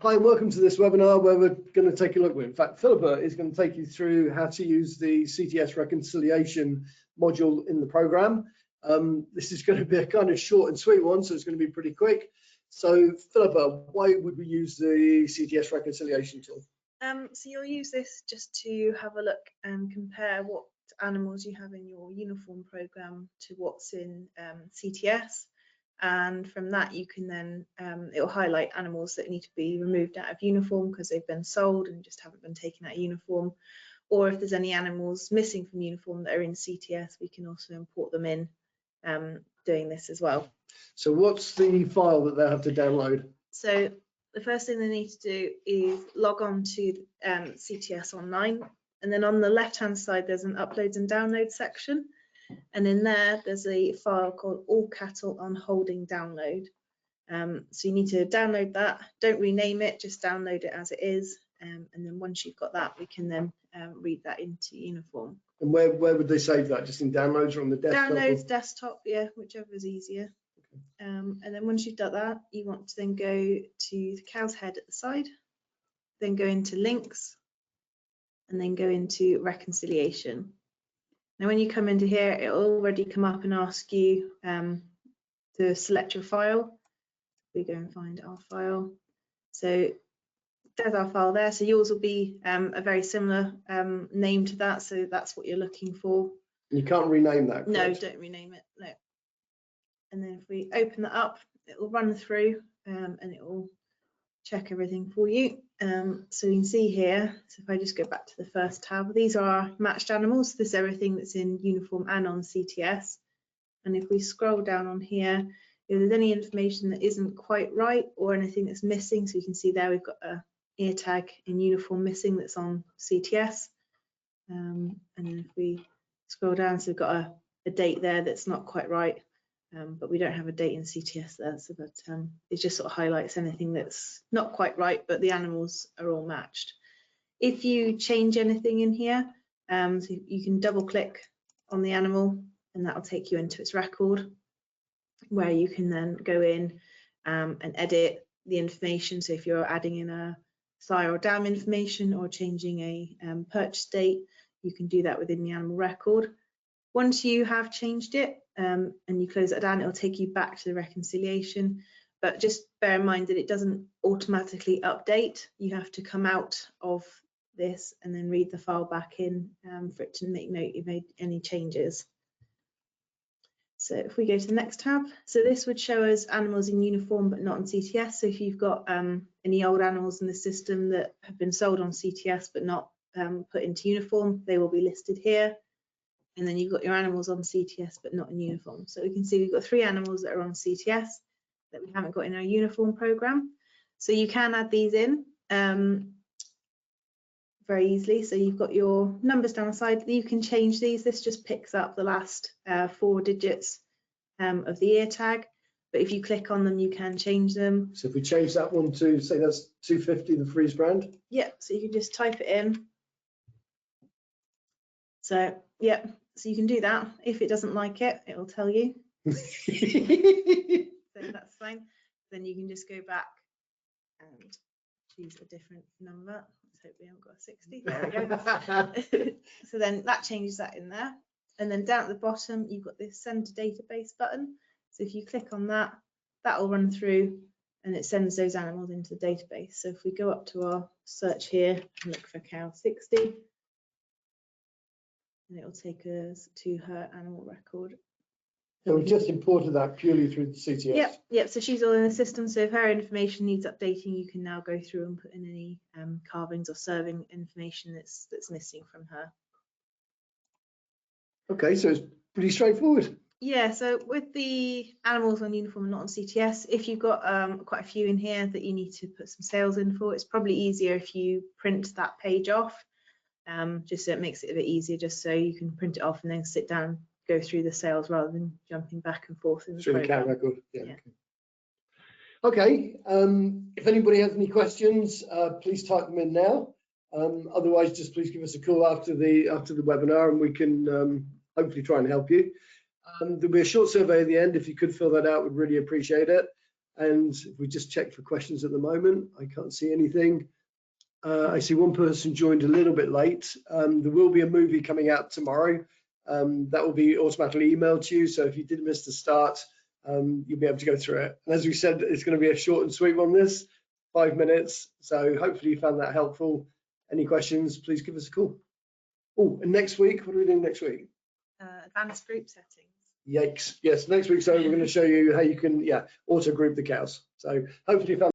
Hi and welcome to this webinar where we're going to take a look. In fact, Philippa is going to take you through how to use the CTS reconciliation module in the program. This is going to be a kind of short and sweet one, so it's going to be pretty quick. So Philippa, why would we use the CTS reconciliation tool? So you'll use this just to have a look and compare what animals you have in your uniform program to what's in CTS. And from that you can then it will highlight animals that need to be removed out of uniform because they've been sold and just haven't been taken out of uniform, or if there's any animals missing from uniform that are in CTS, we can also import them in doing this as well. So what's the file that they'll have to download? So the first thing they need to do is log on to CTS Online, and then on the left hand side there's an uploads and download section. And in there's a file called All Cattle on Holding Download. So you need to download that. Don't rename it, just download it as it is. And then once you've got that, we can then read that into uniform. And where would they save that? Just in downloads or on the desktop? Downloads, desktop, yeah, whichever is easier. Okay. And then once you've done that, you want to then go to the cow's head at the side, then go into links, and then go into reconciliation. Now, when you come into here, it'll already come up and ask you to select your file. We go and find our file. So there's our file there. So yours will be a very similar name to that. So that's what you're looking for. You can't rename that, correct? No, don't rename it. No. And then if we open that up, it will run through and it will check everything for you. So you can see here, so if I just go back to the first tab, these are our matched animals. This is everything that's in uniform and on CTS. And if we scroll down on here, if there's any information that isn't quite right or anything that's missing, so you can see there we've got a ear tag in uniform missing that's on CTS. And then if we scroll down, so we've got a date there that's not quite right. But we don't have a date in CTS there, so that it just sort of highlights anything that's not quite right, but the animals are all matched. If you change anything in here, so you can double click on the animal and that will take you into its record, where you can then go in and edit the information. So if you're adding in a sire or dam information or changing a purchase date, you can do that within the animal record. Once you have changed it and you close that down, it'll take you back to the reconciliation. But just bear in mind that it doesn't automatically update. You have to come out of this and then read the file back in for it to make note you've made any changes. So if we go to the next tab, so this would show us animals in uniform but not in CTS. So if you've got any old animals in the system that have been sold on CTS but not put into uniform, they will be listed here. And then you've got your animals on CTS but not in uniform. So we can see we've got 3 animals that are on CTS that we haven't got in our uniform program. So you can add these in very easily. So you've got your numbers down the side. You can change these. This just picks up the last 4 digits of the ear tag. But if you click on them, you can change them. So if we change that one to, say that's 250, the freeze brand? Yeah, so you can just type it in. So, yeah. So you can do that. If it doesn't like it, it will tell you. So that's fine. Then you can just go back and choose a different number. Let's hope we haven't got a 60. There we go. So then that changes that in there. And then down at the bottom, you've got this send to database button. So if you click on that, that will run through and it sends those animals into the database. So if we go up to our search here and look for cow 60, and it will take us to her animal record. So we just imported that purely through the CTS? Yep, so she's all in the system, so if her information needs updating, you can now go through and put in any carvings or serving information that's missing from her. Okay, so it's pretty straightforward. Yeah, so with the animals on uniform and not on CTS, if you've got quite a few in here that you need to put some sales in for, it's probably easier if you print that page off. Just so it makes it a bit easier, just so you can print it off and then sit down, go through the sales rather than jumping back and forth in the through program. The cow record. Yeah. Okay. If anybody has any questions, please type them in now. Otherwise, just please give us a call after the webinar, and we can hopefully try and help you. There'll be a short survey at the end. If you could fill that out, we'd really appreciate it. And if we just check for questions at the moment, I can't see anything. I see one person joined a little bit late. There will be a movie coming out tomorrow. That will be automatically emailed to you. So if you did miss the start, you'll be able to go through it. And as we said, it's going to be a short and sweet one, this 5 minutes. So hopefully you found that helpful. Any questions, please give us a call. Oh, and next week, what are we doing next week? Advanced group settings. Yikes. Yes, next week, so we're going to show you how you can, auto group the cows. So hopefully you found